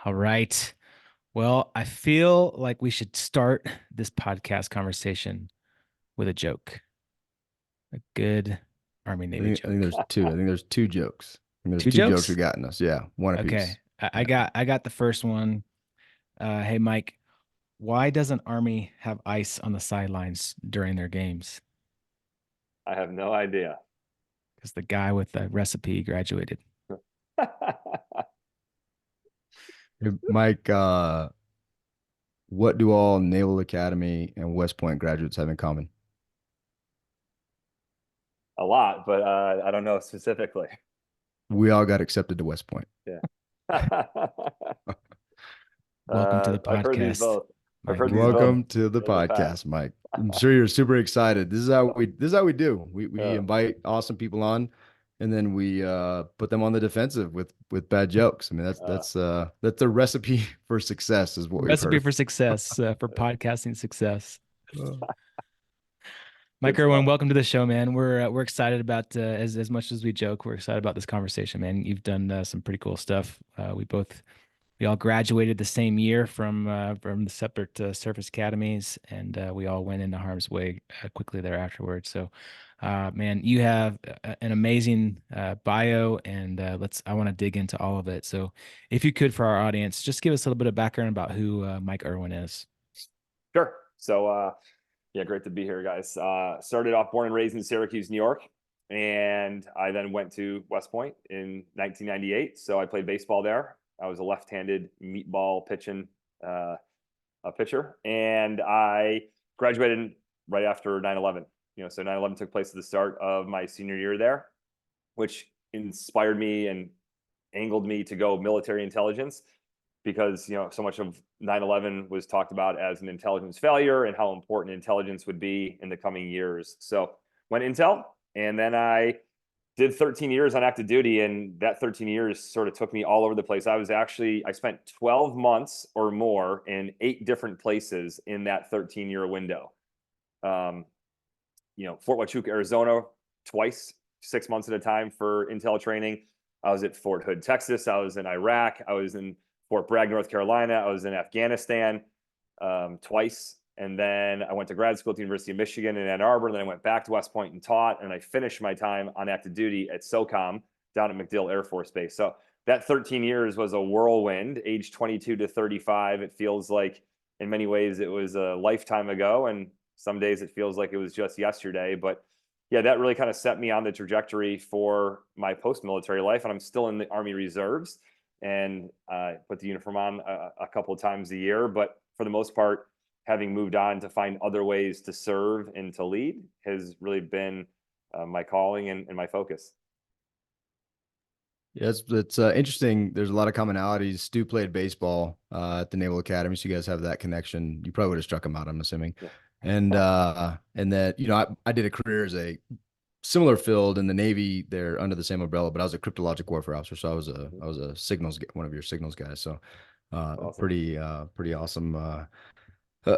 All right. Well, I feel like we should start this podcast conversation with a joke, a good Army Navy I think joke. there's two. I think there's two jokes. I think there's Two two jokes we jokes? got in us. Yeah, one Okay. apiece. I Yeah. got I got the first one. Hey Mike, why doesn't Army have ice on the sidelines during their games? I have no idea. Because the guy with the recipe graduated. Hey, Mike, what do all Naval Academy and West Point graduates have in common? A lot, but I don't know specifically. We all got accepted to West Point. Yeah. Welcome to the I've heard these podcast, both. I've Mike. heard these both Welcome to the in the past. podcast, Mike. I'm sure you're super excited. This is how we do. We Yeah. invite awesome people on, and then we put them on the defensive with bad jokes. I mean, that's Uh, that's uh that's the recipe for success, is what we've Recipe heard. for success, for podcasting success. Uh, Mike good Erwin, stuff. welcome to the show, man. We're excited about as much as we joke, we're excited about this conversation, man. You've done some pretty cool stuff. We all graduated the same year from the separate service academies, and we all went into harm's way quickly thereafterwards. So, man, you have an amazing bio, and I want to dig into all of it. So, if you could, for our audience, just give us a little bit of background about who Mike Erwin is. Sure. So, yeah, great to be here, guys. Started off born and raised in Syracuse, New York, and I then went to West Point in 1998. So I played baseball there. I was a left-handed meatball pitching a pitcher, and I graduated right after 9/11. So 9/11 took place at the start of my senior year there, which inspired me and angled me to go military intelligence because so much of 9/11 was talked about as an intelligence failure and how important intelligence would be in the coming years. So went intel, and then I did 13 years on active duty, and that 13 years sort of took me all over the place. I spent 12 months or more in 8 different places in that 13-year window. um, Fort Huachuca, Arizona, twice, 6 months at a time for intel training. I was at Fort Hood, Texas. I was in Iraq. I was in Fort Bragg, North Carolina. I was in Afghanistan twice. And then I went to grad school at the University of Michigan in Ann Arbor. And then I went back to West Point and taught. And I finished my time on active duty at SOCOM down at MacDill Air Force Base. So that 13 years was a whirlwind, age 22 to 35. It feels like in many ways it was a lifetime ago. And some days it feels like it was just yesterday. But yeah, that really kind of set me on the trajectory for my post-military life. And I'm still in the Army Reserves, and put the uniform on a couple of times a year. But for the most part, having moved on to find other ways to serve and to lead has really been my calling and my focus. Yeah, it's interesting. There's a lot of commonalities. Stu played baseball at the Naval Academy, so you guys have that connection. You probably would have struck him out, I'm assuming. Yeah. And that, I did a career as a similar field in the Navy. They're under the same umbrella, but I was a cryptologic warfare officer, so I was a signals, one of your signals guys. So Awesome. pretty awesome.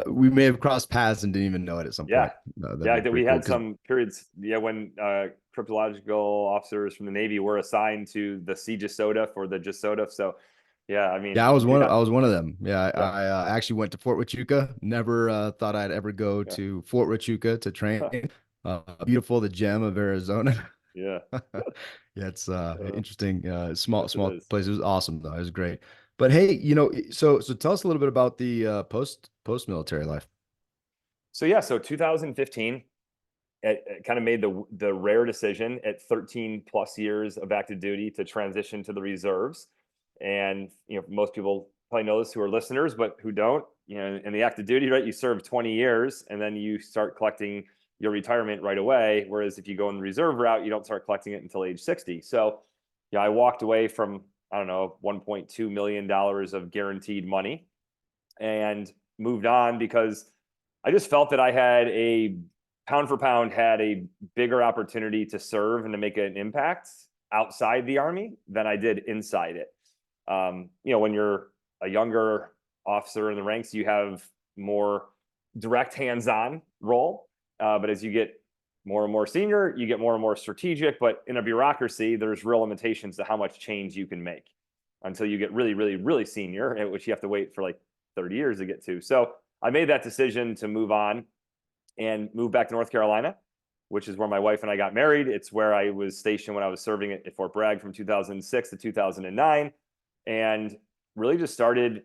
We may have crossed paths and didn't even know it at some Yeah. point. That'd Yeah, be we pretty cool had 'cause some periods, when cryptological officers from the Navy were assigned to the Sea Jasoda for the Jasoda. So, yeah, I mean, yeah, I was one. yeah, I was one of them. Yeah, yeah, I actually went to Fort Huachuca. Never thought I'd ever go yeah, to Fort Huachuca to train. Beautiful, the gem of Arizona. yeah. Yeah, it's Uh, interesting. Small yes, it small is. place. It was awesome though. It was great. But hey, so tell us a little bit about the post military life. So yeah, so 2015, it kind of made the rare decision at 13 plus years of active duty to transition to the reserves. And most people probably know this who are listeners, but who don't, in the active duty, right, you serve 20 years and then you start collecting your retirement right away. Whereas if you go in the reserve route, you don't start collecting it until age 60. So yeah, I walked away from, I don't know, $1.2 million of guaranteed money and moved on because I just felt that I had a pound for pound had a bigger opportunity to serve and to make an impact outside the Army than I did inside it. When you're a younger officer in the ranks, you have more direct hands-on role. But as you get more and more senior, you get more and more strategic. But in a bureaucracy, there's real limitations to how much change you can make. until you get really, really, really senior, which you have to wait for like 30 years to get to. So I made that decision to move on and move back to North Carolina, which is where my wife and I got married. It's where I was stationed when I was serving at Fort Bragg from 2006 to 2009, and really just started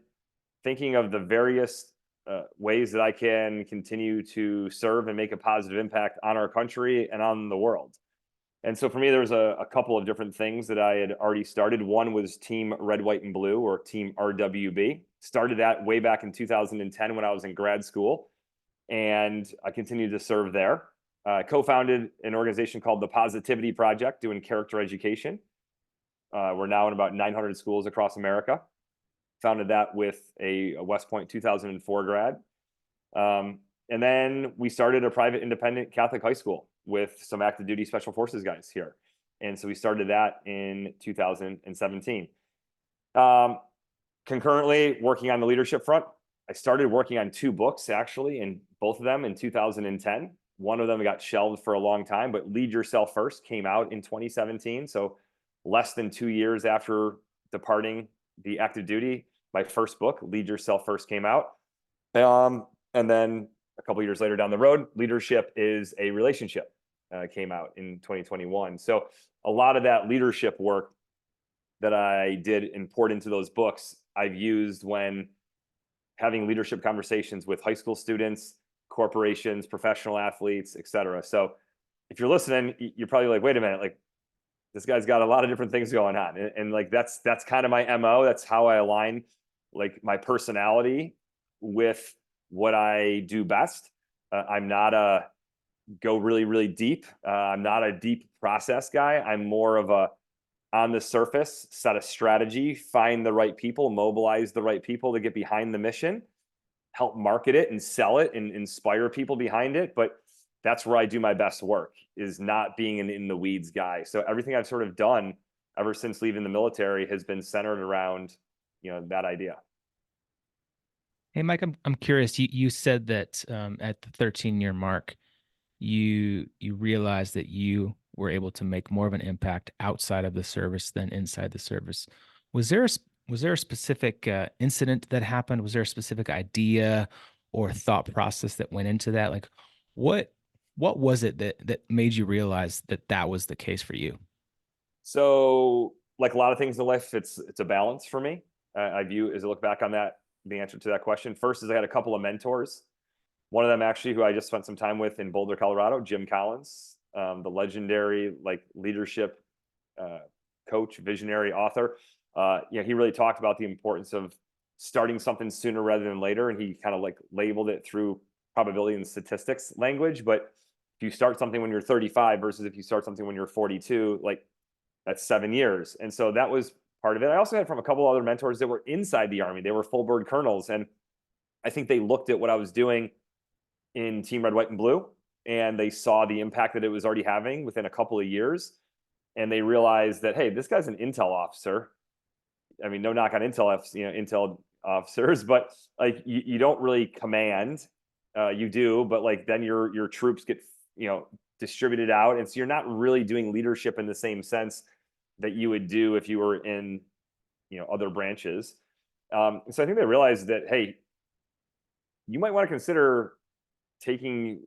thinking of the various ways that I can continue to serve and make a positive impact on our country and on the world. And so for me, there was a couple of different things that I had already started. One was Team Red, White, and Blue, or Team RWB. Started that way back in 2010 when I was in grad school, and I continued to serve there. Co-founded an organization called the Positivity Project, doing character education. We're now in about 900 schools across America. Founded that with a West Point 2004 grad. And then we started a private independent Catholic high school with some active duty special forces guys here. And so we started that in 2017. Concurrently working on the leadership front, I started working on 2 books actually, and both of them in 2010. One of them got shelved for a long time, but Lead Yourself First came out in 2017. So less than 2 years after departing the active duty, my first book, Lead Yourself First, came out. And then a couple of years later down the road, Leadership is a Relationship came out in 2021. So a lot of that leadership work that I did and poured into those books, I've used when having leadership conversations with high school students, corporations, professional athletes, et cetera. So if you're listening, you're probably like, wait a minute, like this guy's got a lot of different things going on. And like, that's kind of my MO. That's how I align like my personality with what I do best. I'm not a go really, really deep. I'm not a deep process guy. I'm more of a on the surface, set a strategy, find the right people, mobilize the right people to get behind the mission, help market it and sell it and inspire people behind it. But that's where I do my best work, is not being an in the weeds guy. So everything I've sort of done ever since leaving the military has been centered around, that idea. Hey, Mike, I'm curious. You said that at the 13-year mark, you realized that you were able to make more of an impact outside of the service than inside the service. Was there a specific incident that happened? Was there a specific idea or thought process that went into that? Like, what was it that made you realize that that was the case for you? So, like a lot of things in life, it's a balance for me. I view, as I look back on that, the answer to that question. First is I had a couple of mentors. One of them actually, who I just spent some time with in Boulder, Colorado, Jim Collins, the legendary like leadership coach, visionary author. He really talked about the importance of starting something sooner rather than later, and he kind of like labeled it through probability and statistics language. But if you start something when you're 35 versus if you start something when you're 42, like that's 7 years. And so that was part of it. I also had from a couple other mentors that were inside the Army. They were full bird colonels, and I think they looked at what I was doing in Team Red, White, and Blue, and they saw the impact that it was already having within a couple of years. And they realized that, hey, this guy's an intel officer. I mean, no knock on intel officers, but like you don't really command. You do, but like then your troops get distributed out, and so you're not really doing leadership in the same sense that you would do if you were in other branches. So I think they realized that, hey, you might want to consider taking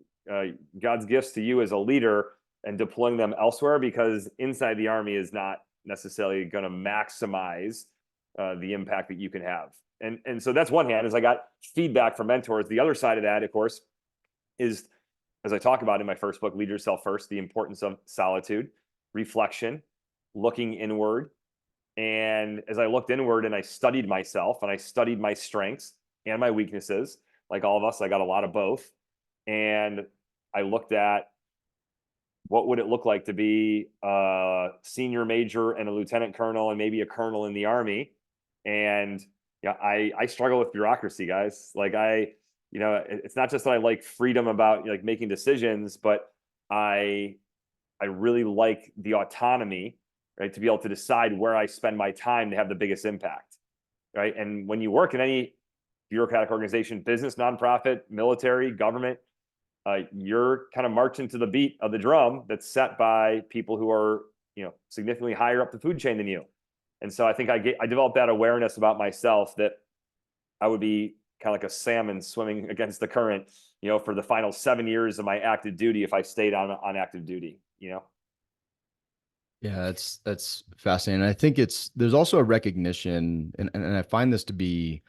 God's gifts to you as a leader and deploying them elsewhere, because inside the Army is not necessarily going to maximize the impact that you can have. And so that's one hand, is I got feedback from mentors. The other side of that, of course, is, as I talk about in my first book, Lead Yourself First, the importance of solitude, reflection, looking inward. And as I looked inward and I studied myself and I studied my strengths and my weaknesses, like all of us, I got a lot of both. And I looked at what would it look like to be a senior major and a lieutenant colonel and maybe a colonel in the Army. And I struggle with bureaucracy, guys. Like it's not just that I like freedom about like making decisions, but I really like the autonomy, right? To be able to decide where I spend my time to have the biggest impact, right? And when you work in any bureaucratic organization, business, nonprofit, military, government, you're kind of marching to the beat of the drum that's set by people who are, significantly higher up the food chain than you. And so I think I developed that awareness about myself that I would be kind of like a salmon swimming against the current, for the final 7 years of my active duty if I stayed on active duty, Yeah, that's fascinating. I think there's also a recognition, and I find this to be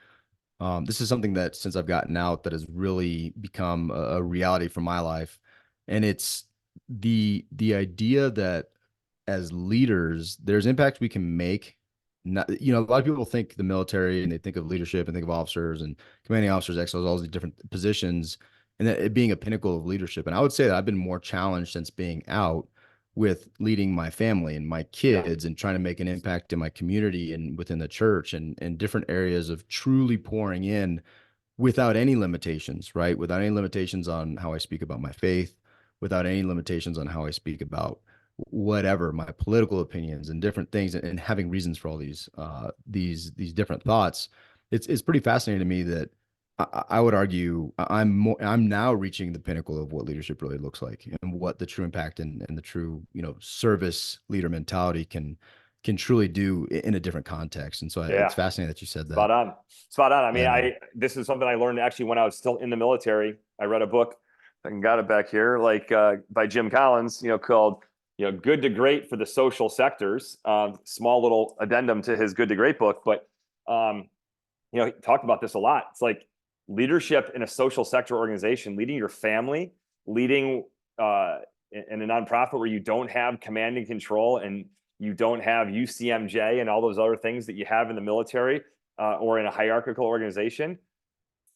this is something that since I've gotten out that has really become a reality for my life, and it's the idea that as leaders, there's impact we can make. Not, a lot of people think the military and they think of leadership and think of officers and commanding officers, XOs, all these different positions, and that it being a pinnacle of leadership. And I would say that I've been more challenged since being out with leading my family and my Yeah. kids and trying to make an impact in my community and within the church and different areas of truly pouring in without any limitations, right? Without any limitations on how I speak about my faith, without any limitations on how I speak about whatever my political opinions and different things, and having reasons for all these different thoughts. It's pretty fascinating to me that I would argue I'm now reaching the pinnacle of what leadership really looks like and what the true impact and the true service leader mentality can truly do in a different context. And so Yeah. it's fascinating that you said Spot that. on. Spot on. I mean, Yeah. this is something I learned actually when I was still in the military. I read a book, I got it back here, like by Jim Collins, called, Good to Great for the Social Sectors. Small little addendum to his Good to Great book, but he talked about this a lot. It's like leadership in a social sector organization, leading your family, leading in a nonprofit where you don't have command and control and you don't have UCMJ and all those other things that you have in the military or in a hierarchical organization.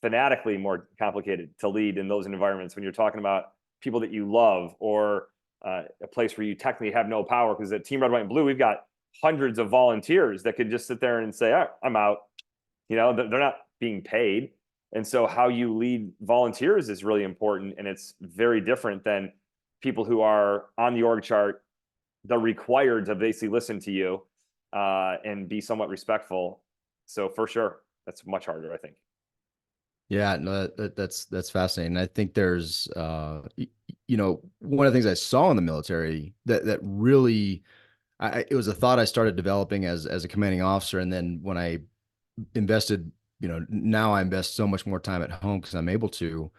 Fanatically more complicated to lead in those environments when you're talking about people that you love or a place where you technically have no power, because at Team Red, White, and Blue, we've got hundreds of volunteers that could just sit there and say, I'm out. They're not being paid. And so how you lead volunteers is really important. And it's very different than people who are on the org chart. They're required to basically listen to you and be somewhat respectful. So for sure, that's much harder, I think. Yeah, no, that's fascinating. I think there's, one of the things I saw in the military that really, it was a thought I started developing as a commanding officer, and then when I invested, now I invest so much more time at home because I'm able to.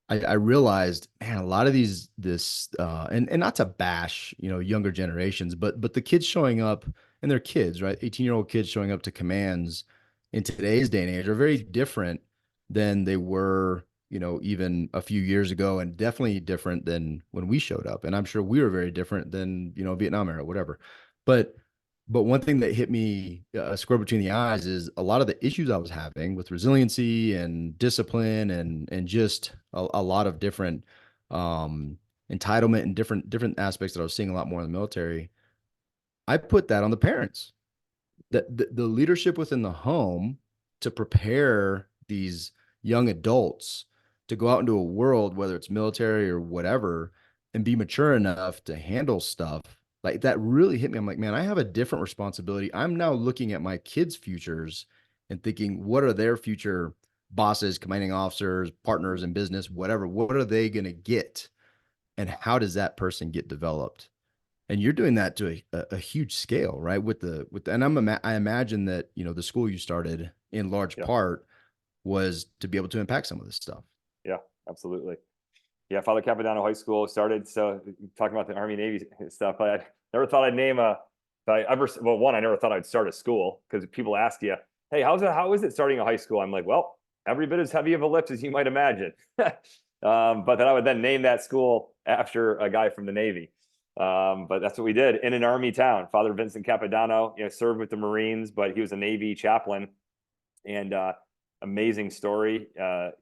I realized, man, a lot of and not to bash, younger generations, but the kids showing up and they're kids, right? 18-year-old kids showing up to commands in today's day and age are very different than they were, even a few years ago, and definitely different than when we showed up. And I'm sure we were very different than, Vietnam era, whatever. But one thing that hit me a square between the eyes is a lot of the issues I was having with resiliency and discipline and just a lot of different entitlement and different aspects that I was seeing a lot more in the military. I put that on the parents. That the leadership within the home to prepare these young adults to go out into a world, whether it's military or whatever, and be mature enough to handle stuff like that really hit me. I'm like, man, I have a different responsibility. I'm now looking at my kids' futures and thinking, what are their future bosses, commanding officers, partners in business, whatever? What are they going to get? And how does that person get developed? And you're doing that to a huge scale, right? And I imagine that, the school you started in large Yeah. part was to be able to impact some of this stuff. Yeah, absolutely. Yeah, Father Capodanno High School started. So talking about the Army Navy stuff, I never thought I'd name one, I never thought I'd start a school, because people ask you, hey, how is it starting a high school? I'm like, well, every bit as heavy of a lift as you might imagine. But then I would then name that school after a guy from the Navy. But that's what we did in an Army town. Father Vincent Capodanno, served with the Marines, but he was a Navy chaplain. And amazing story.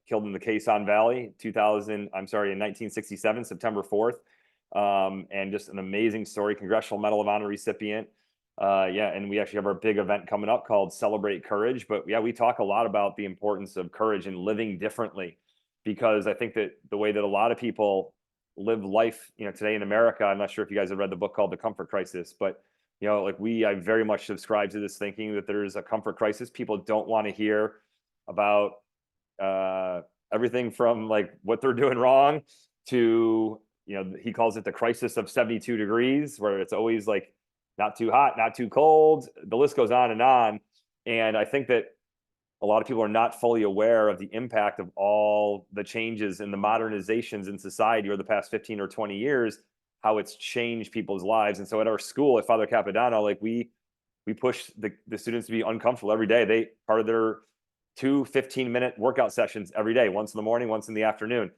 Killed in the Quezon Valley, in 1967, September 4th. And just an amazing story. Congressional Medal of Honor recipient. And we actually have our big event coming up called Celebrate Courage. But yeah, we talk a lot about the importance of courage and living differently, because I think that the way that a lot of people live life, today in America, I'm not sure if you guys have read the book called The Comfort Crisis, but I very much subscribe to this thinking that there's a comfort crisis. People don't want to hear about everything from like what they're doing wrong to, he calls it the crisis of 72 degrees, where it's always like not too hot, not too cold. The list goes on and on. And I think that a lot of people are not fully aware of the impact of all the changes and the modernizations in society over the past 15 or 20 years, how it's changed people's lives. And so at our school at Father Capodanno, like we push the students to be uncomfortable every day. They part of their 2 15-minute workout sessions every day, once in the morning, once in the afternoon.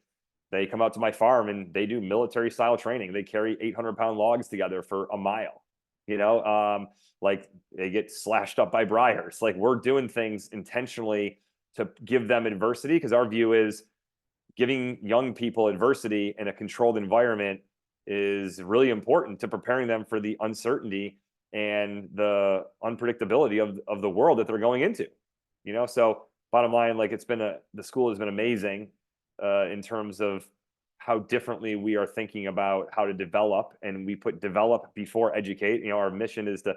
They come out to my farm and they do military style training. They carry 800-pound logs together for a mile. Like they get slashed up by briars. Like we're doing things intentionally to give them adversity, because our view is giving young people adversity in a controlled environment is really important to preparing them for the uncertainty and the unpredictability of the world that they're going into. So bottom line, like the school has been amazing in terms of how differently we are thinking about how to develop, and we put develop before educate. Our mission is to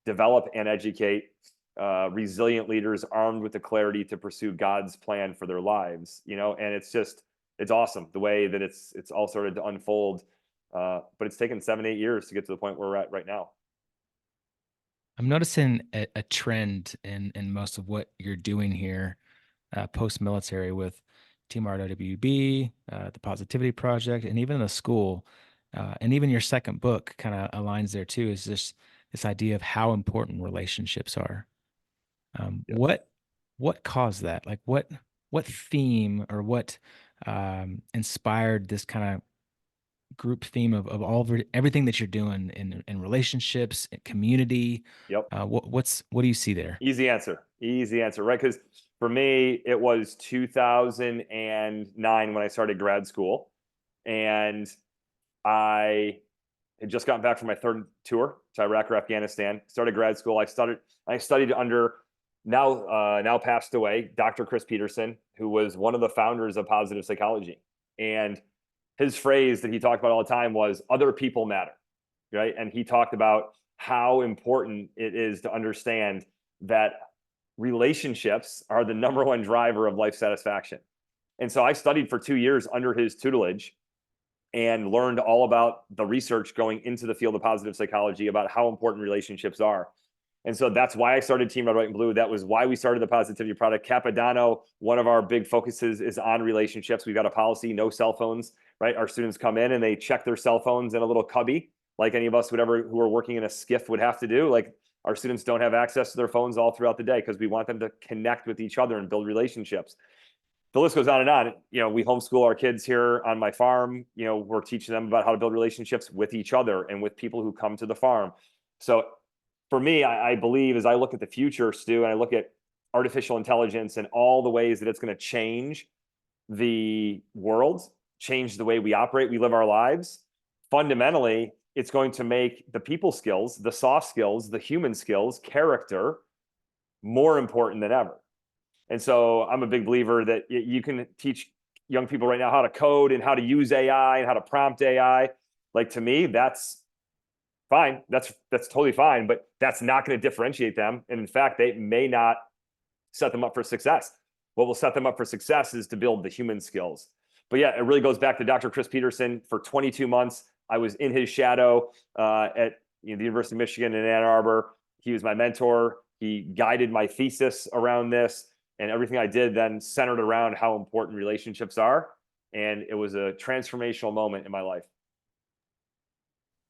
develop and educate resilient leaders armed with the clarity to pursue God's plan for their lives. And it's awesome the way that it's all started to unfold. But it's taken 7-8 years to get to the point where we're at right now. I'm noticing a trend in most of what you're doing here, post-military, with Team RWB, the Positivity Project, and even the school, and even your second book kind of aligns there too. Is this idea of how important relationships are? Yep. What caused that? Like what theme or what inspired this kind of group theme of everything that you're doing in relationships and community? Yep. What do you see there? Easy answer, right? Because for me, it was 2009 when I started grad school, and I had just gotten back from my third tour to Iraq or Afghanistan. Started grad school. I studied under now passed away Dr. Chris Peterson, who was one of the founders of positive psychology. And his phrase that he talked about all the time was other people matter, right? And he talked about how important it is to understand that relationships are the number one driver of life satisfaction. And so I studied for 2 years under his tutelage and learned all about the research going into the field of positive psychology about how important relationships are. And so that's why I started Team Red, White, and Blue. That was why we started the Positivity Product. Capodanno, one of our big focuses is on relationships. We've got a policy, no cell phones, right? Our students come in and they check their cell phones in a little cubby, like any of us who are working in a skiff would have to do. Like our students don't have access to their phones all throughout the day because we want them to connect with each other and build relationships. The list goes on and on. We homeschool our kids here on my farm. We're teaching them about how to build relationships with each other and with people who come to the farm. So for me, I believe, as I look at the future, Stu, and I look at artificial intelligence and all the ways that it's going to change the world, change the way we operate, we live our lives, fundamentally, it's going to make the people skills, the soft skills, the human skills, character, more important than ever. And so I'm a big believer that you can teach young people right now how to code and how to use AI and how to prompt AI. Like, to me, that's fine. That's totally fine, but that's not going to differentiate them. And in fact, they may not set them up for success. What will set them up for success is to build the human skills. But yeah, it really goes back to Dr. Chris Peterson. For 22 months, I was in his shadow at the University of Michigan in Ann Arbor. He was my mentor. He guided my thesis around this, and everything I did then centered around how important relationships are. And it was a transformational moment in my life.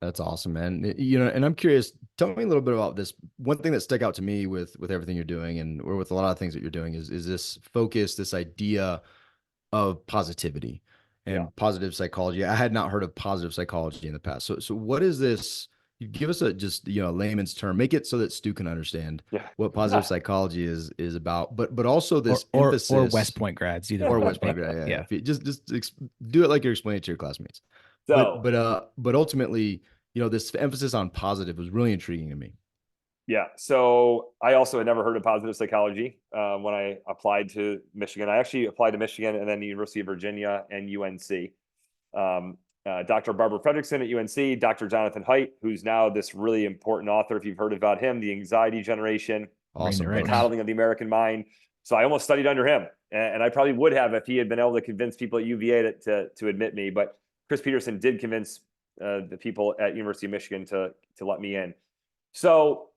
That's awesome, man. And I'm curious, tell me a little bit about this. One thing that stuck out to me with everything you're doing, and or with a lot of things that you're doing, is this focus, this idea of positivity and positive psychology. I had not heard of positive psychology in the past. So what is this? You give us a just layman's term, make it so that Stu can understand what positive psychology is about, but also this emphasis, or West Point grads, either or West Point grad, yeah. Just do it like you're explaining to your classmates. So, but ultimately, this emphasis on positive was really intriguing to me. Yeah. So I also had never heard of positive psychology when I applied to Michigan. I actually applied to Michigan and then the University of Virginia and UNC. Dr. Barbara Fredrickson at UNC, Dr. Jonathan Haidt, who's now this really important author, if you've heard about him, The Anxiety Generation, Awesome. The Coddling of the American Mind. So I almost studied under him, and I probably would have if he had been able to convince people at UVA to admit me. But Chris Peterson did convince the people at University of Michigan to let me in. So,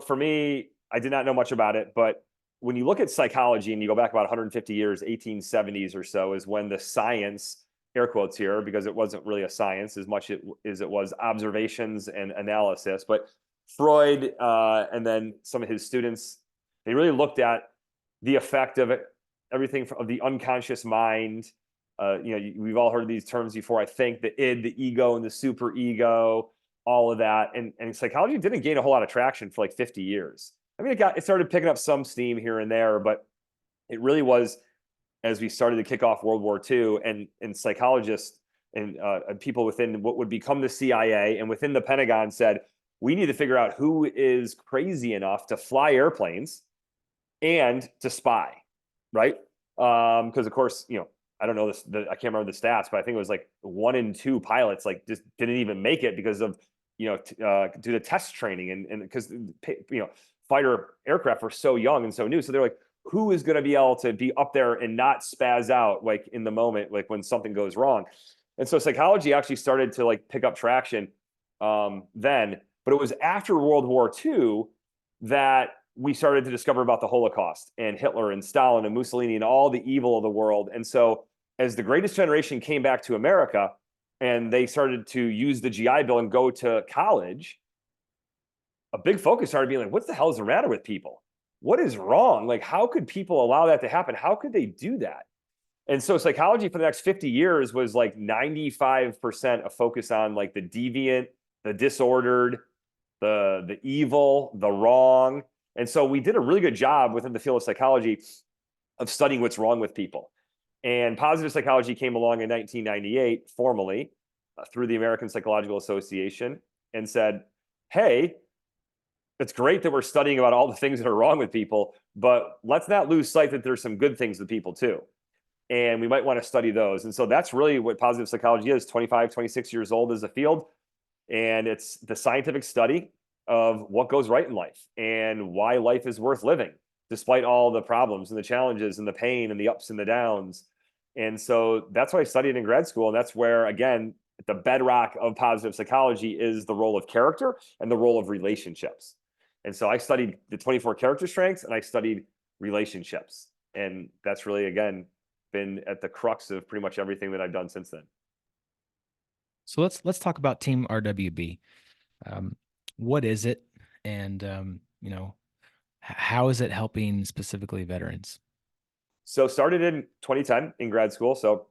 for me, I did not know much about it, but when you look at psychology and you go back about 150 years, 1870s or so is when the science, air quotes here, because it wasn't really a science as much as it was observations and analysis. But Freud and then some of his students, they really looked at the effect of it, everything of the unconscious mind. We've all heard these terms before. I think the id, the ego, and the super ego, all of that. And psychology didn't gain a whole lot of traction for like 50 years. I mean, it started picking up some steam here and there, but it really was as we started to kick off World War II, and psychologists and people within what would become the CIA and within the Pentagon said, we need to figure out who is crazy enough to fly airplanes and to spy, right? Because of course, I don't know this. I can't remember the stats, but I think it was like 1 in 2 pilots like just didn't even make it because of due to test training and because fighter aircraft were so young and so new. So they're like, who is going to be able to be up there and not spaz out like in the moment, like when something goes wrong? And so psychology actually started to like pick up traction then, but it was after World War II that we started to discover about the Holocaust and Hitler and Stalin and Mussolini and all the evil of the world. And so as the greatest generation came back to America and they started to use the GI Bill and go to college, a big focus started being like, what the hell is the matter with people? What is wrong? Like, how could people allow that to happen? How could they do that? And so psychology for the next 50 years was like 95% a focus on like the deviant, the disordered, the evil, the wrong. And so we did a really good job within the field of psychology of studying what's wrong with people. And positive psychology came along in 1998 formally through the American Psychological Association and said, hey, it's great that we're studying about all the things that are wrong with people, but let's not lose sight that there's some good things with people too. And we might want to study those. And so that's really what positive psychology is, 25, 26 years old as a field. And it's the scientific study of what goes right in life and why life is worth living, despite all the problems and the challenges and the pain and the ups and the downs. And so that's what I studied in grad school. And that's where, again, the bedrock of positive psychology is the role of character and the role of relationships. And so I studied the 24 character strengths and I studied relationships. And that's really, again, been at the crux of pretty much everything that I've done since then. So let's talk about Team RWB. What is it? And how is it helping specifically veterans? So started in 2010 in grad school. So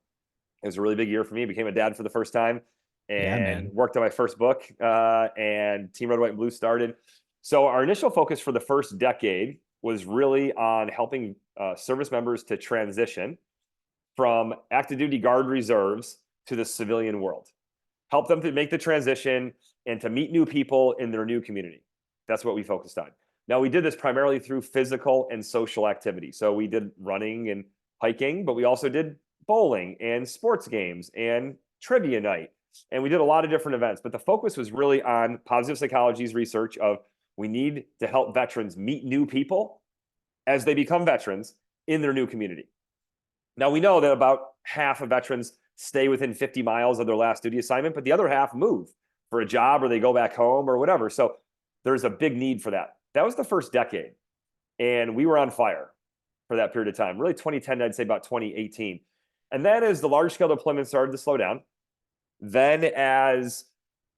it was a really big year for me. Became a dad for the first time and worked on my first book and Team Red, White, and Blue started. So our initial focus for the first decade was really on helping service members to transition from active duty Guard reserves to the civilian world. Help them to make the transition and to meet new people in their new community. That's what we focused on. Now, we did this primarily through physical and social activity. So we did running and hiking, but we also did bowling and sports games and trivia night. And we did a lot of different events, but the focus was really on positive psychology's research of we need to help veterans meet new people as they become veterans in their new community. Now, we know that about half of veterans stay within 50 miles of their last duty assignment, but the other half move for a job or they go back home or whatever. So there's a big need for that. That was the first decade. And we were on fire for that period of time, really 2010, I'd say about 2018. And then as the large scale deployment started to slow down, then as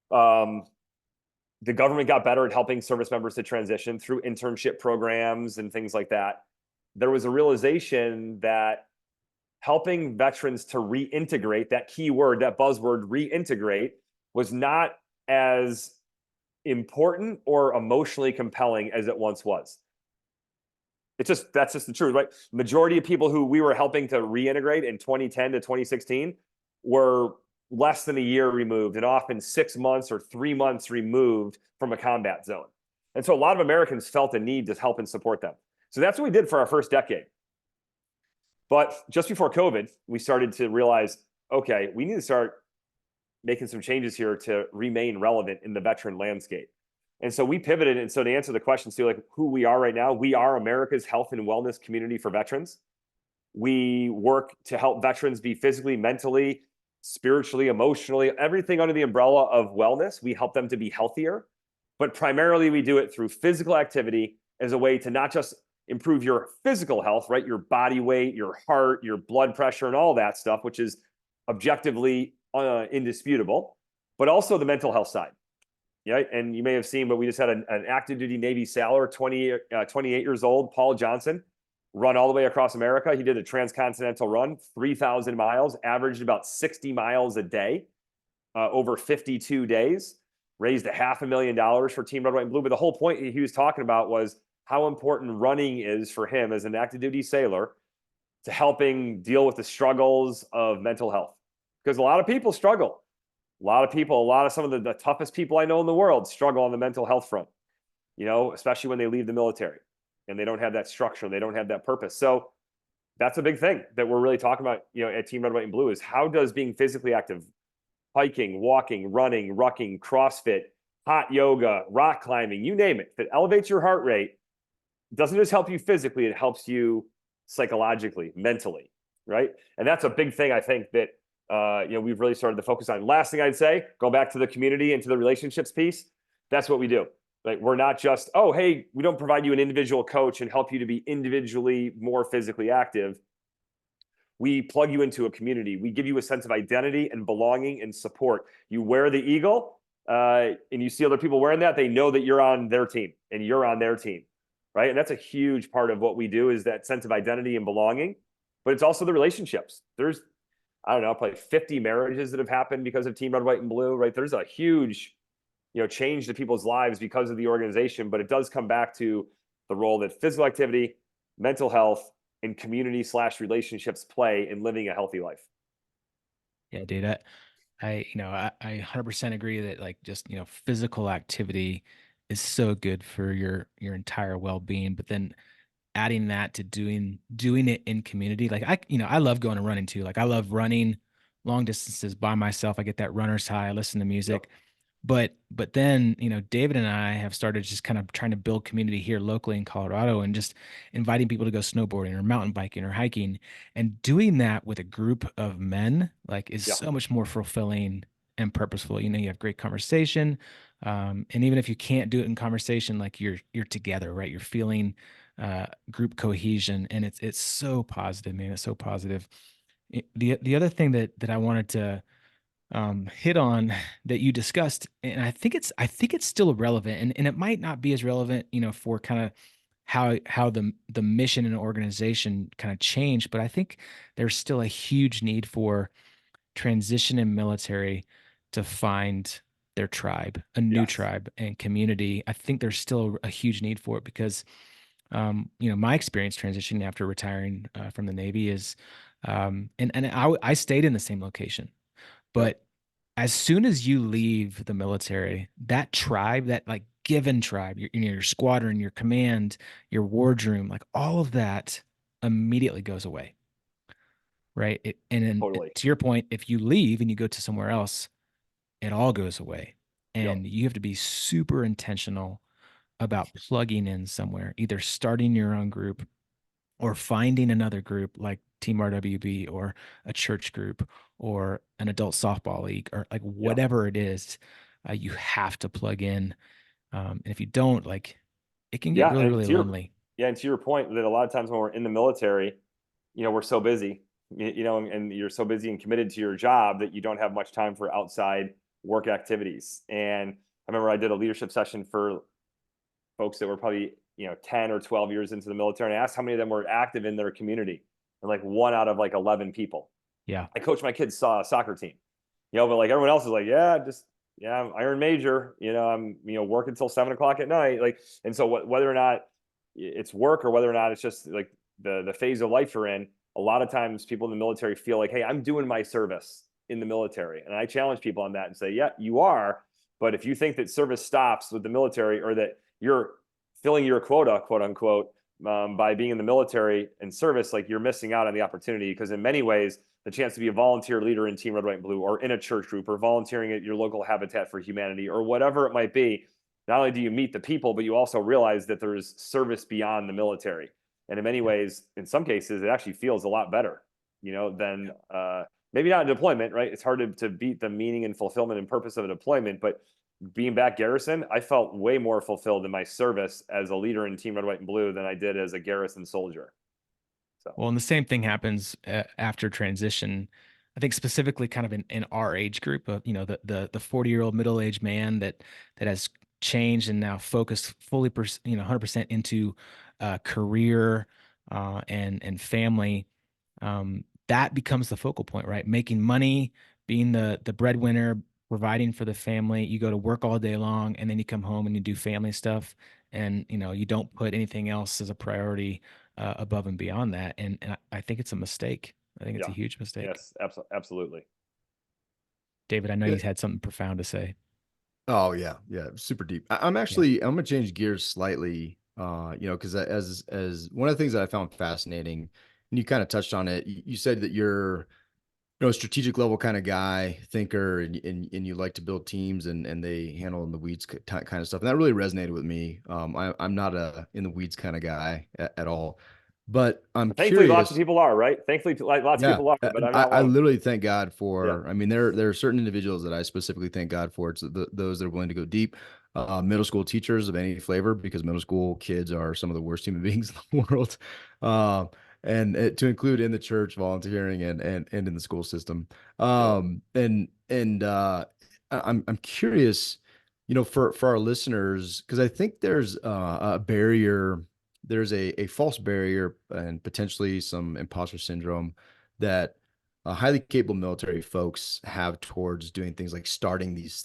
the government got better at helping service members to transition through internship programs and things like that, there was a realization that helping veterans to reintegrate, that key word, that buzzword, reintegrate, was not as important or emotionally compelling as it once was. That's just the truth, right? Majority of people who we were helping to reintegrate in 2010 to 2016 were less than a year removed and often 6 months or 3 months removed from a combat zone. And so a lot of Americans felt a need to help and support them. So that's what we did for our first decade. But just before COVID, we started to realize, okay, we need to start making some changes here to remain relevant in the veteran landscape. And so we pivoted. And so to answer the question, see like who we are right now, we are America's health and wellness community for veterans. We work to help veterans be physically, mentally, spiritually, emotionally, everything under the umbrella of wellness. We help them to be healthier, but primarily we do it through physical activity as a way to not just improve your physical health, right? Your body weight, your heart, your blood pressure, and all that stuff, which is objectively indisputable, but also the mental health side. Yeah, and you may have seen, but we just had an active duty Navy sailor, 28 years old, Paul Johnson, run all the way across America. He did a transcontinental run, 3,000 miles, averaged about 60 miles a day, over 52 days, raised $500,000 for Team Red, White, and Blue. But the whole point he was talking about was how important running is for him as an active duty sailor to helping deal with the struggles of mental health. Because a lot of people struggle. A lot of people, some of the toughest people I know in the world struggle on the mental health front, especially when they leave the military and they don't have that structure, they don't have that purpose. So that's a big thing that we're really talking about, at Team Red, White, and Blue is how does being physically active, hiking, walking, running, rucking, CrossFit, hot yoga, rock climbing, you name it, if it elevates your heart rate, it doesn't just help you physically, it helps you psychologically, mentally, right? And that's a big thing I think that we've really started to focus on. Last thing I'd say, go back to the community and to the relationships piece. That's what we do. Like we're not just, oh, hey, we don't provide you an individual coach and help you to be individually more physically active. We plug you into a community. We give you a sense of identity and belonging and support. You wear the eagle and you see other people wearing that, they know that you're on their team and you're on their team, right? And that's a huge part of what we do is that sense of identity and belonging, but it's also the relationships. There's, I don't know, probably 50 marriages that have happened because of Team Red, White, and Blue, right? There's a huge, change to people's lives because of the organization, but it does come back to the role that physical activity, mental health, and community/relationships play in living a healthy life. Yeah, dude, I 100% agree that like just, physical activity is so good for your entire well-being, but then adding that to doing it in community. Like I love going and running too. Like I love running long distances by myself. I get that runner's high. I listen to music. Yep. But then, David and I have started just kind of trying to build community here locally in Colorado and just inviting people to go snowboarding or mountain biking or hiking. And doing that with a group of men, like, is Yeah. so much more fulfilling and purposeful. You have great conversation. And even if you can't do it in conversation, like you're together, right? You're feeling group cohesion, and it's so positive, man. It's so positive. The other thing that I wanted to hit on that you discussed, and I think it's still relevant, and it might not be as relevant, for kind of how the mission and organization kind of changed, but I think there's still a huge need for transition in military to find their tribe, a new Yes. tribe and community. I think there's still a huge need for it because my experience transitioning after retiring from the Navy is, and I stayed in the same location, Yep. but as soon as you leave the military, that tribe, that like given tribe, your squadron, your command, your wardroom, like all of that immediately goes away, right? And then Totally. to your point, if you leave and you go to somewhere else, it all goes away, Yep. and you have to be super intentional about plugging in somewhere, either starting your own group or finding another group like Team RWB or a church group or an adult softball league or like Yeah. whatever it is, you have to plug in. And if you don't, like, it can get Yeah. really, really lonely. And to your point that a lot of times when we're in the military, we're so busy, and you're so busy and committed to your job that you don't have much time for outside work activities. And I remember I did a leadership session for folks that were probably, 10 or 12 years into the military. And I asked how many of them were active in their community. And like 1 out of like 11 people. Yeah. I coached my kids' soccer team, but like everyone else is like, I'm Iron Major, I'm, working until 7 o'clock at night. Like, and so whether or not it's work or whether or not it's just like the phase of life you're in, a lot of times people in the military feel like, hey, I'm doing my service in the military. And I challenge people on that and say, yeah, you are. But if you think that service stops with the military or that you're filling your quota, quote unquote, by being in the military and service, like you're missing out on the opportunity because in many ways, the chance to be a volunteer leader in Team Red, White, and Blue or in a church group or volunteering at your local Habitat for Humanity or whatever it might be, not only do you meet the people, but you also realize that there's service beyond the military. And in many ways, in some cases, it actually feels a lot better, than maybe not a deployment, right? It's hard to beat the meaning and fulfillment and purpose of a deployment, but being back garrison, I felt way more fulfilled in my service as a leader in Team Red, White, and Blue than I did as a garrison soldier. So Well, and the same thing happens after transition. I think specifically kind of in our age group of, the 40-year-old middle-aged man that has changed and now focused fully, 100% into career and family. That becomes the focal point, right? Making money, being the breadwinner, providing for the family. You go to work all day long, and then you come home and you do family stuff, and you don't put anything else as a priority above and beyond that. And I think it's a mistake. I think it's a yeah, huge mistake. yes, absolutely. David, I know Yeah. you had something profound to say. Oh yeah, yeah, super deep. Yeah. I'm gonna change gears slightly. Because as one of the things that I found fascinating, and you kind of touched on it, you said that you're a strategic level kind of guy, thinker, and you like to build teams and they handle in the weeds kind of stuff. And that really resonated with me. I'm not a in the weeds kind of guy at all, but I'm Thankfully, lots of curious. people are, right? Thankfully, like lots of Yeah, people are, but I'm not I one of them. literally thank God Yeah, for. I mean, there are certain individuals that I specifically thank God for. It's those that are willing to go deep. Middle school teachers of any flavor, because middle school kids are some of the worst human beings in the world. Uh, and to include in the church, volunteering, and in the school system. yeah. I'm curious, for our listeners, because I think there's a barrier. There's a false barrier and potentially some imposter syndrome that highly capable military folks have towards doing things like starting these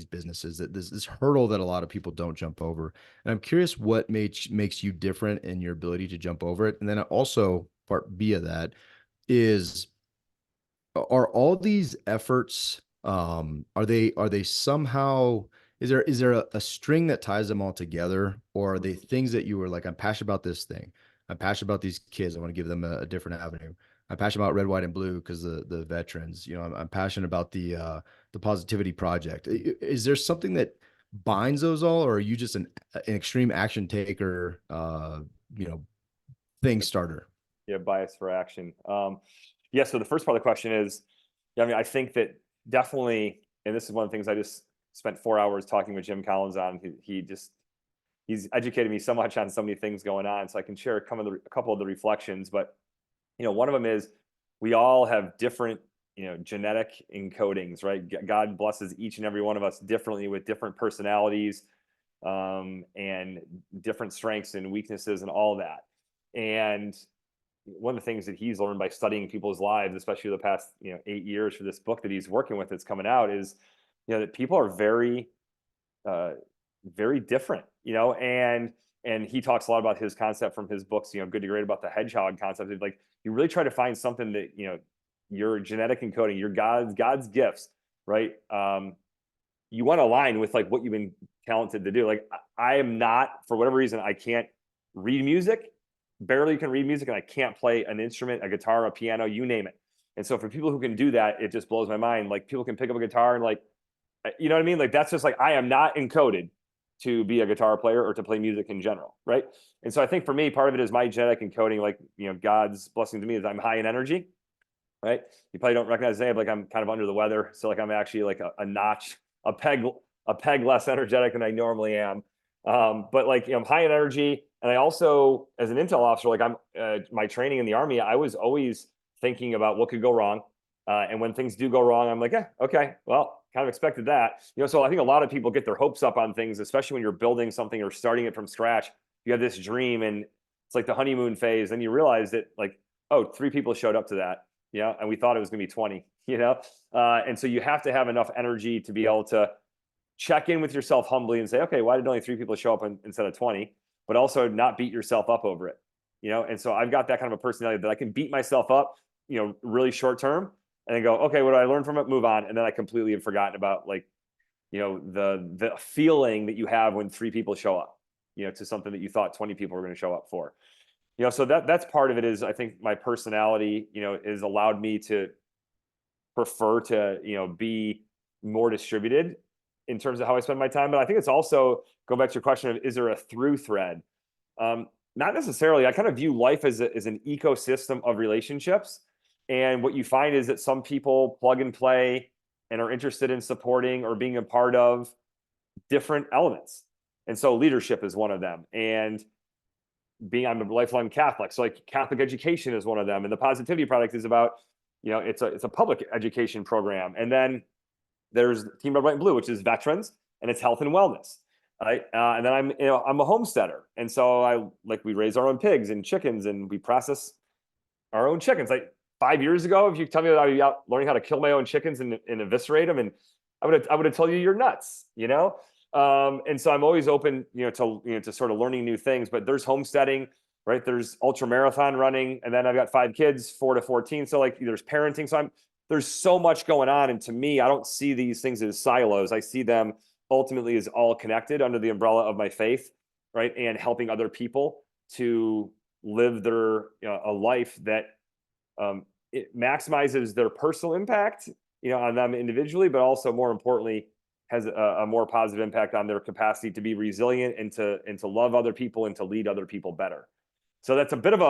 businesses. That this hurdle that a lot of people don't jump over. And I'm curious what makes you different in your ability to jump over it. And then also part B of that is, are all these efforts, are they somehow, is there a string that ties them all together, or are they things that you were like, I'm passionate about this thing, I'm passionate about these kids, I want to give them a different avenue, I'm passionate about red, white, and blue because the veterans, I'm passionate about the positivity project. Is there something that binds those all, or are you just an extreme action taker, you know thing starter? Yeah, bias for action. Yeah. So the first part of the question is, yeah, I mean, I think that definitely, and this is one of the things I just spent 4 hours talking with Jim Collins on. He's educated me so much on so many things going on, so I can share a couple of the reflections. But one of them is we all have different, genetic encodings, right? God blesses each and every one of us differently with different personalities, and different strengths and weaknesses and all that. And one of the things that he's learned by studying people's lives, especially the past 8 years for this book that he's working with that's coming out, is that people are very uh, very different, and he talks a lot about his concept from his books, Good to Great, about the hedgehog concept. Of like, you really try to find something that your genetic encoding, your God's gifts, right? You want to align with like what you've been talented to do. Like I am not, for whatever reason, I can't read music, barely can read music, and I can't play an instrument, a guitar, a piano, you name it. And so for people who can do that, it just blows my mind. Like people can pick up a guitar and like, you know what I mean? Like that's just like, I am not encoded to be a guitar player or to play music in general, right? And so I think for me, part of it is my genetic encoding. Like, God's blessing to me is I'm high in energy, right? You probably don't recognize the name, like I'm kind of under the weather. So like I'm actually like a notch, a peg less energetic than I normally am. But like, I'm high in energy. And I also, as an intel officer, like I'm my training in the Army, I was always thinking about what could go wrong. And when things do go wrong, I'm like, okay, well, kind of expected that. So I think a lot of people get their hopes up on things, especially when you're building something or starting it from scratch. You have this dream and it's like the honeymoon phase. Then you realize that like, oh, 3 people showed up to that, and we thought it was going to be 20, and so you have to have enough energy to be able to check in with yourself humbly and say, okay, why did only 3 people show up instead of 20? But also not beat yourself up over it, And so I've got that kind of a personality that I can beat myself up, really short term, and then go, okay, what did I learn from it? Move on. And then I completely have forgotten about like, the feeling that you have when 3 people show up, to something that you thought 20 people were going to show up for. So that's part of it. Is I think my personality, has allowed me to prefer to, be more distributed in terms of how I spend my time. But I think it's also, go back to your question of, is there a through thread? Not necessarily. I kind of view life as an ecosystem of relationships. And what you find is that some people plug and play and are interested in supporting or being a part of different elements. And so leadership is one of them. And I'm a lifelong Catholic. So like Catholic education is one of them. And the Positivity Project is about, it's a public education program. And then there's Team Red, White, and Blue, which is veterans, and it's health and wellness. Right. And then I'm a homesteader. And so we raise our own pigs and chickens, and we process our own chickens. Like 5 years ago, if you tell me that I'd be out learning how to kill my own chickens and eviscerate them, and I would have told you you're nuts, And so I'm always open, to sort of learning new things. But there's homesteading, right? There's ultra marathon running, and then I've got 5 kids, 4 to 14. So like there's parenting. So there's so much going on, and to me, I don't see these things as silos. I see them ultimately as all connected under the umbrella of my faith, right? And helping other people to live their a life that it maximizes their personal impact, on them individually, but also more importantly, has a more positive impact on their capacity to be resilient and to love other people and to lead other people better. So that's a bit of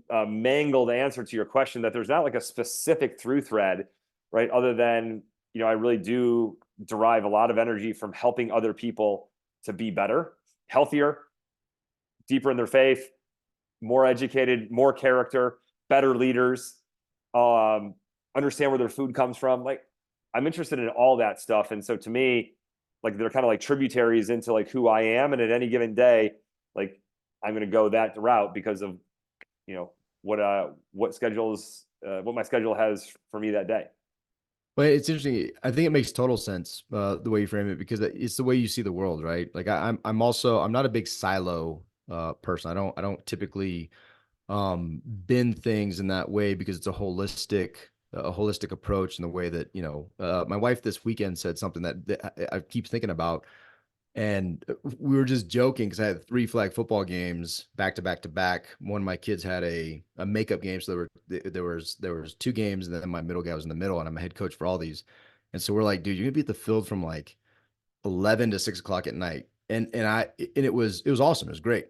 a mangled answer to your question, that there's not like a specific through thread, right? Other than, I really do derive a lot of energy from helping other people to be better, healthier, deeper in their faith, more educated, more character, better leaders, understand where their food comes from. Like, I'm interested in all that stuff. And so to me, like, they're kind of like tributaries into like who I am. And at any given day, like, I'm going to go that route because of, what my schedule has for me that day. Well, it's interesting. I think it makes total sense, the way you frame it, because it's the way you see the world, right? Like I'm not a big silo person. I don't typically bend things in that way, because it's a holistic approach in the way that, my wife this weekend said something that I keep thinking about. And we were just joking because I had 3 flag football games back to back to back. One of my kids had a makeup game, so there was 2 games, and then my middle guy was in the middle, and I'm a head coach for all these. And so we're like, dude, you're gonna be at the field from like 11 to 6 o'clock at night, and it was awesome. It was great.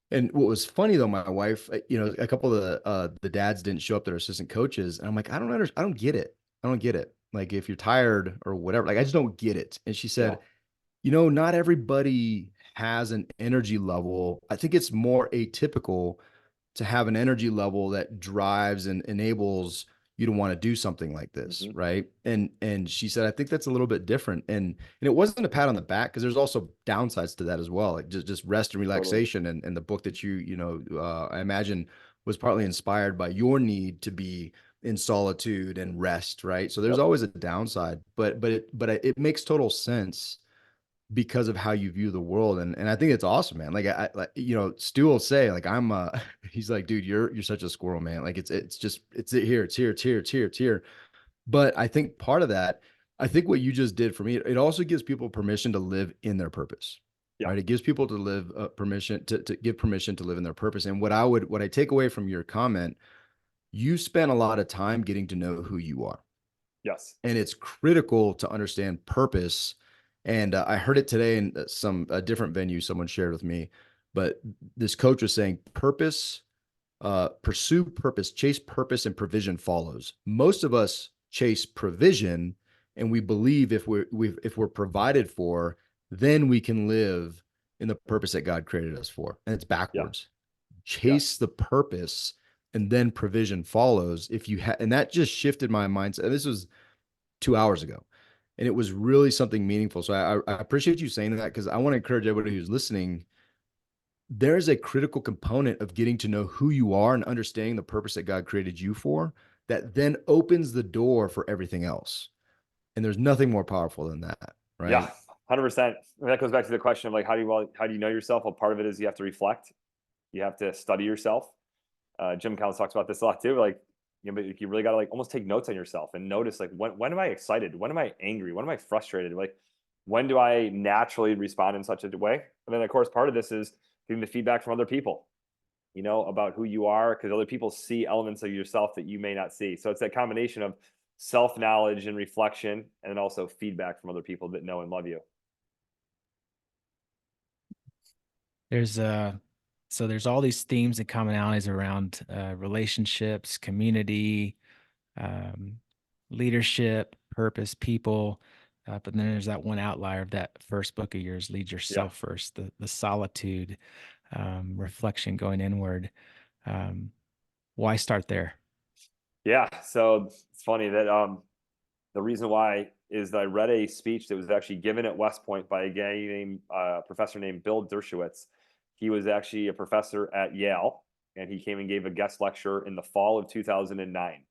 And what was funny though, my wife, a couple of the dads didn't show up, their assistant coaches, and I'm like, I don't get it. I don't get it. Like, if you're tired or whatever, like, I just don't get it. And she Yeah. said, not everybody has an energy level. I think it's more atypical to have an energy level that drives and enables you to want to do something like this, Mm-hmm. right? And she said, I think that's a little bit different. And it wasn't a pat on the back, because there's also downsides to that as well, like just rest and Totally. relaxation. And the book that I imagine was partly inspired by your need to be in solitude and rest, right? So there's Yep. always a downside, but it makes total sense because of how you view the world. And I think it's awesome, man. Like, Stu will say, like, he's like, dude, you're such a squirrel, man. Like, it's here, it's here, it's here, it's here, it's here. But I think part of that, I think what you just did for me, it also gives people permission to live in their purpose. Yeah. Right. It gives people to live permission to give permission to live in their purpose. And what I take away from your comment, you spent a lot of time getting to know who you are. Yes. And it's critical to understand purpose. And I heard it today in a different venue someone shared with me, but this coach was saying pursue purpose, chase purpose, and provision follows. Most of us chase provision, and we believe if we're provided for, then we can live in the purpose that God created us for. And it's backwards. Yeah. Chase the purpose, and then provision follows. And that just shifted my mindset. And this was 2 hours ago, and it was really something meaningful. So I appreciate you saying that, because I want to encourage everybody who's listening. There's a critical component of getting to know who you are and understanding the purpose that God created you for, that then opens the door for everything else. And there's nothing more powerful than that, Yeah. right? 100%. That goes back to the question of like, how do you know yourself? Well, part of it is you have to reflect. You have to study yourself. Jim Collins talks about this a lot too. Like, you really got to like almost take notes on yourself and notice, like, when am I excited? When am I angry? When am I frustrated? Like, when do I naturally respond in such a way? And then of course, part of this is getting the feedback from other people, about who you are, because other people see elements of yourself that you may not see. So it's that combination of self-knowledge and reflection, and then also feedback from other people that know and love you. There's so there's all these themes and commonalities around relationships, community, um, leadership, purpose, people. But then there's that one outlier of that first book of yours, Lead Yeah. Yourself First, the solitude, reflection, going inward. Um, why start there? Yeah. So it's funny that the reason why is that I read a speech that was actually given at West Point by a guy named professor named Bill Dershowitz. He was actually a professor at Yale, and he came and gave a guest lecture in the fall of 2009.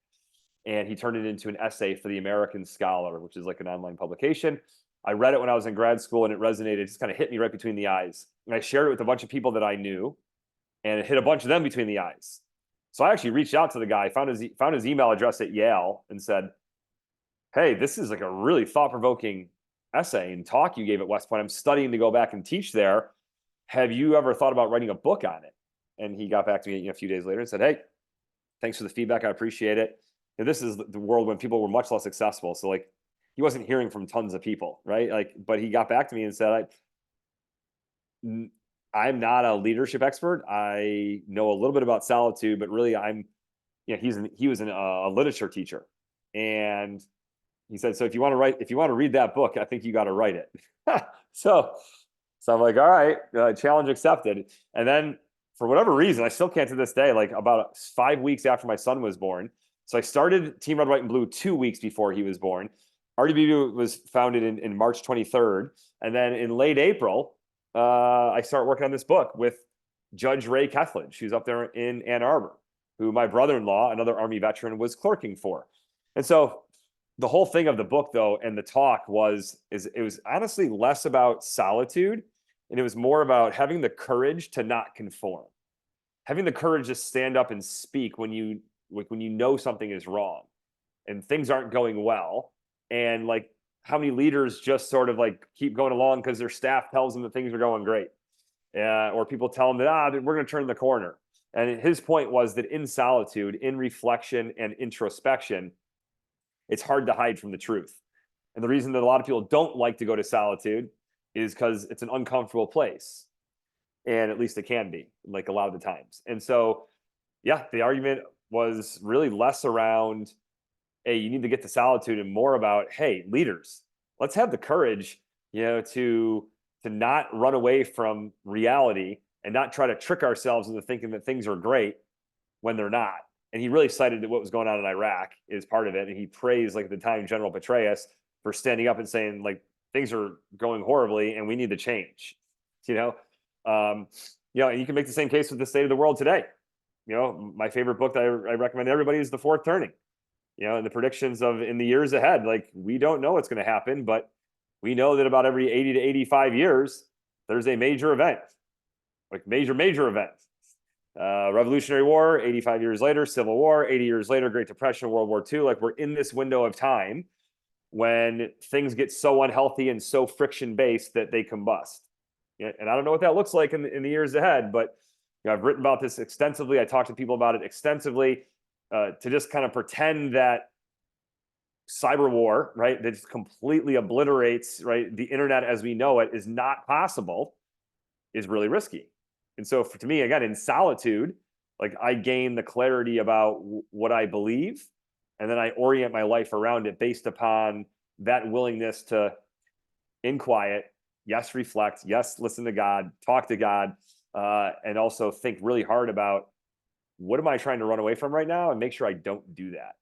And he turned it into an essay for the American Scholar, which is like an online publication. I read it when I was in grad school, and it resonated. It just kind of hit me right between the eyes. And I shared it with a bunch of people that I knew, and it hit a bunch of them between the eyes. So I actually reached out to the guy, found his email address at Yale, and said, "Hey, this is like a really thought provoking essay and talk you gave at West Point. I'm studying to go back and teach there. Have you ever thought about writing a book on it?" And he got back to me a few days later and said, "Hey, thanks for the feedback. I appreciate it. And this is the world when people were much less accessible. So like he wasn't hearing from tons of people, right? Like, but he got back to me and said, I'm not a leadership expert. I know a little bit about solitude, but really he was a literature teacher. And he said, so if you want to read that book, I think you got to write it." so, so I'm like, all right, challenge accepted. And then for whatever reason, I still can't to this day, like about 5 weeks after my son was born. So I started Team Red, White, and Blue 2 weeks before he was born. RDBU was founded in March 23rd. And then in late April, I start working on this book with Judge Ray Kethledge, who's up there in Ann Arbor, who my brother-in-law, another Army veteran, was clerking for. And so the whole thing of the book, though, and the talk it was honestly less about solitude, and it was more about having the courage to not conform, having the courage to stand up and speak when you know something is wrong and things aren't going well, and like how many leaders just sort of like keep going along because their staff tells them that things are going great, or people tell them that we're going to turn the corner. And his point was that in solitude, in reflection and introspection, it's hard to hide from the truth. And the reason that a lot of people don't like to go to solitude is because it's an uncomfortable place. And at least it can be, like a lot of the times. And so, yeah, the argument was really less around, hey, you need to get to solitude, and more about, hey, leaders, let's have the courage, to not run away from reality and not try to trick ourselves into thinking that things are great when they're not. And he really cited what was going on in Iraq is part of it. And he praised, like, at the time, General Petraeus for standing up and saying, like, things are going horribly and we need to change. You know, and you can make the same case with the state of the world today. My favorite book that I recommend to everybody is The Fourth Turning. And the predictions of in the years ahead, like, we don't know what's going to happen, but we know that about every 80 to 85 years, there's a major event, like major event. Revolutionary War, 85 years later, Civil War, 80 years later, Great Depression, World War II. Like, we're in this window of time when things get so unhealthy and so friction based that they combust. And I don't know what that looks like in the years ahead, but I've written about this extensively. I talked to people about it extensively, to just kind of pretend that cyber war, right, that just completely obliterates, right, the internet as we know it is not possible, is really risky. And so to me, again, in solitude, like, I gain the clarity about what I believe, and then I orient my life around it based upon that willingness to, in quiet, yes, reflect, yes, listen to God, talk to God, and also think really hard about what am I trying to run away from right now, and make sure I don't do that.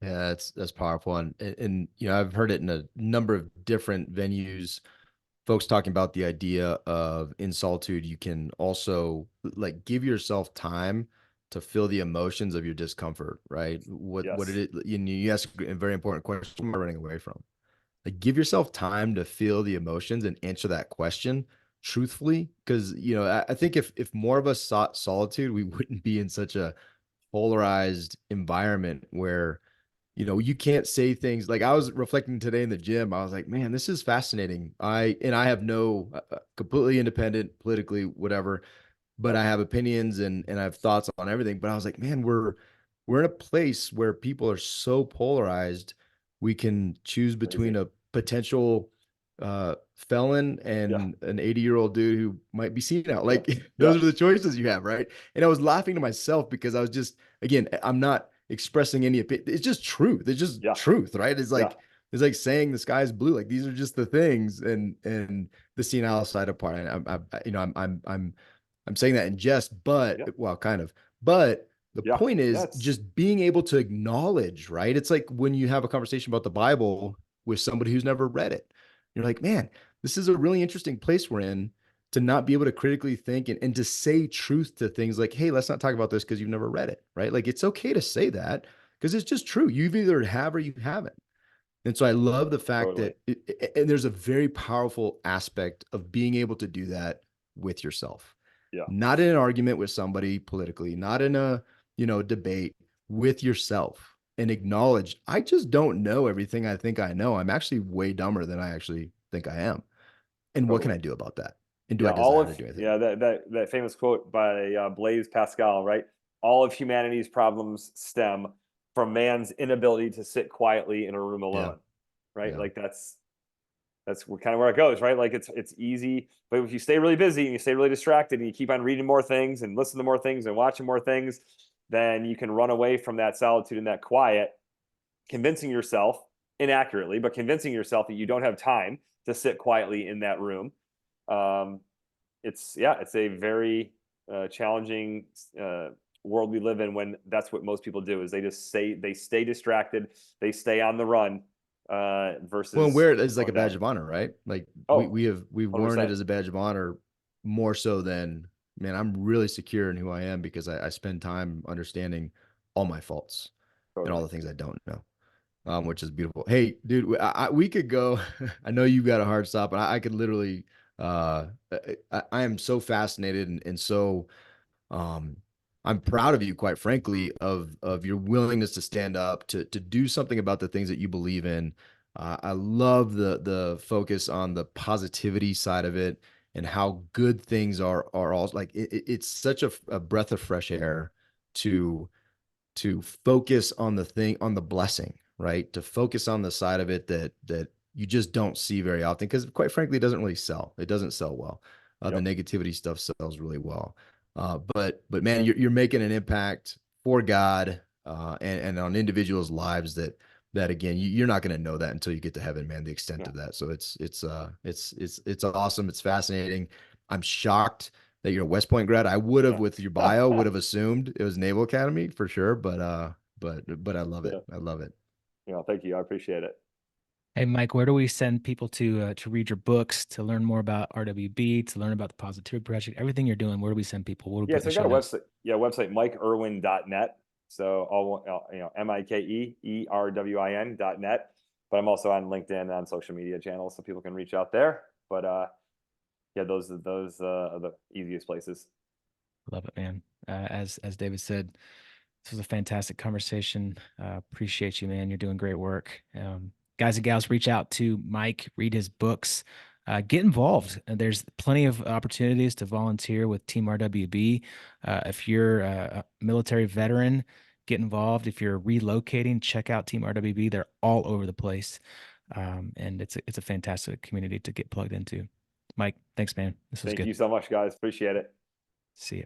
Yeah, that's powerful. And I've heard it in a number of different venues, folks talking about the idea of in solitude, you can also like give yourself time to feel the emotions of your discomfort, right? What Yes. it is, you ask a very important question, what am I running away from? Like, give yourself time to feel the emotions and answer that question truthfully. Cause I think if more of us sought solitude, we wouldn't be in such a polarized environment where you can't say things. Like, I was reflecting today in the gym. I was like, man, this is fascinating. I have no completely independent politically, whatever, but Yep. I have opinions and I have thoughts on everything. But I was like, man, we're in a place where people are so polarized. We can choose between Crazy. a potential felon Yeah. and an 80-year-old dude who might be seen out. Yeah. Like, Yeah. those are the choices you have, right? And I was laughing to myself because I was just, again, I'm not expressing any opinion. It's just truth. It's just Yeah. truth, right? It's Yeah. like, it's like saying the sky is blue. Like these are just the things, and the senile side apart. And I'm saying that in jest, but Yeah. well, kind of. But the Yeah. point Yeah. is It's just being able to acknowledge, right? It's like when you have a conversation about the Bible with somebody who's never read it. You're like, man, this is a really interesting place we're in to not be able to critically think and to say truth to things like, hey, let's not talk about this because you've never read it, right? Like it's okay to say that because it's just true. You've either have or you haven't. And so I love the fact totally. that, and there's a very powerful aspect of being able to do that with yourself, Yeah. not in an argument with somebody politically, not in a, debate with yourself and acknowledge, I just don't know everything I think I know. I'm actually way dumber than I actually think I am. And what can Totally. I do about that? And do Yeah. I desire to do anything Yeah. about That famous quote by Blaise Pascal, right? All of humanity's problems stem from man's inability to sit quietly in a room it? Yeah. alone, right? Yeah. Like that's kind of where it goes, right? Like it's easy, but if you stay really busy and you stay really distracted and you keep on reading more things and listen to more things and watching more things, then you can run away from that solitude and that quiet, convincing yourself inaccurately, but convincing yourself that you don't have time to sit quietly in that room. Um, it's a very challenging world we live in when that's what most people do is they stay distracted, they stay on the run Well, and versus wear it as like a slowing badge down. of honor, right? Like Oh, we've worn it 100%. as a badge of honor more so than, man, I'm really secure in who I am because I spend time understanding all my faults and all Totally. the things I don't know, which is beautiful. Hey, dude, we could go. I know you've got a hard stop, and I could literally. I am so fascinated and so um, I'm proud of you, quite frankly, of your willingness to stand up to do something about the things that you believe in. I love the focus on the positivity side of it and how good things are all like it's such a breath of fresh air to focus on the thing on the blessing, right? To focus on the side of it that you just don't see very often because quite frankly it doesn't really sell. It doesn't sell well. The Yep. negativity stuff sells really well. But man, you're making an impact for God and on individuals' lives that again you're not going to know that until you get to heaven, man. The extent Yeah. of that. So it's awesome. It's fascinating. I'm shocked that you're a West Point grad. I would have Yeah. with your bio would have assumed it was Naval Academy for sure, but I love it. Yeah. I love it. Thank you. I appreciate it. Hey, Mike, where do we send people to read your books, to learn more about RWB, to learn about the Positivity Project, everything you're doing? Where do we send people? What do we Yeah. put in So the I got show a notes? website. Yeah. Website, mikeerwin.net. So MikeErwin.net. But I'm also on LinkedIn and on social media channels so people can reach out there. But yeah, those are the easiest places. Love it, man. As David said, this was a fantastic conversation. Appreciate you, man. You're doing great work. Guys and gals, reach out to Mike, read his books, get involved. There's plenty of opportunities to volunteer with Team RWB. If you're a military veteran, get involved. If you're relocating, check out Team RWB. They're all over the place, and it's a fantastic community to get plugged into. Mike, thanks, man. This was Thank good. you so much, guys. Appreciate it. See you.